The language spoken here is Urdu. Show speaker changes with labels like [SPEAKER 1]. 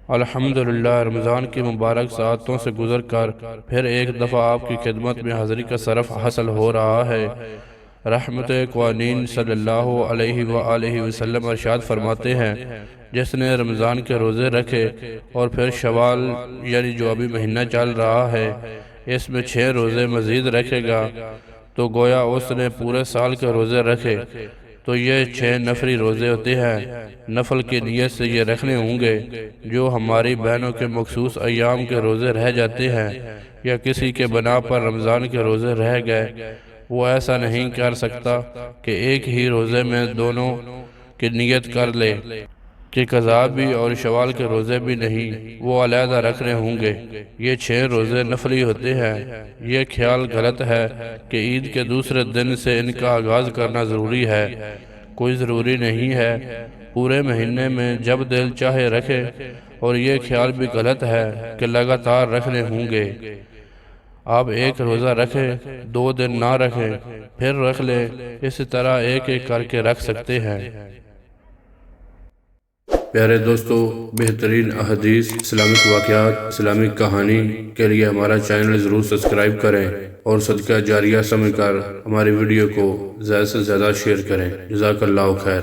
[SPEAKER 1] الحمدللہ رمضان کی مبارک ساعتوں سے گزر کر پھر ایک دفعہ آپ کی خدمت میں حاضری کا شرف حاصل ہو رہا ہے۔ رحمت قوانین صلی اللہ علیہ وآلہ وسلم ارشاد فرماتے ہیں، جس نے رمضان کے روزے رکھے اور پھر شوال یعنی جو ابھی مہینہ چل رہا ہے اس میں 6 روزے مزید رکھے گا تو گویا اس نے پورے سال کے روزے رکھے۔ تو یہ 6 نفلی روزے ہوتے ہیں، نفل کی نیت سے یہ رکھنے ہوں گے۔ جو ہماری بہنوں کے مخصوص ایام کے روزے رہ جاتے ہیں یا کسی کے بنا پر رمضان کے روزے رہ گئے، وہ ایسا نہیں کر سکتا کہ ایک ہی روزے میں دونوں کی نیت کر لے کہ قضا بھی اور شوال کے روزے بھی نہیں، وہ علیحدہ رکھنے ہوں گے۔ یہ 6 روزے نفلی ہوتے ہیں۔ یہ خیال غلط ہے کہ عید کے دوسرے دن سے ان کا آغاز کرنا ضروری ہے، کوئی ضروری نہیں ہے، پورے مہینے میں جب دل چاہے رکھے۔ اور یہ خیال بھی غلط ہے کہ لگاتار رکھنے ہوں گے۔ آپ ایک روزہ رکھیں، 2 دن نہ رکھیں، پھر رکھ لیں، اس طرح ایک ایک کر کے رکھ سکتے ہیں۔
[SPEAKER 2] پیارے دوستو، بہترین احادیث، اسلامک واقعات، اسلامک کہانی کے لیے ہمارا چینل ضرور سبسکرائب کریں اور صدقہ جاریہ سمجھ کر ہماری ویڈیو کو زیادہ سے زیادہ شیئر کریں۔ جزاک اللہ خیر۔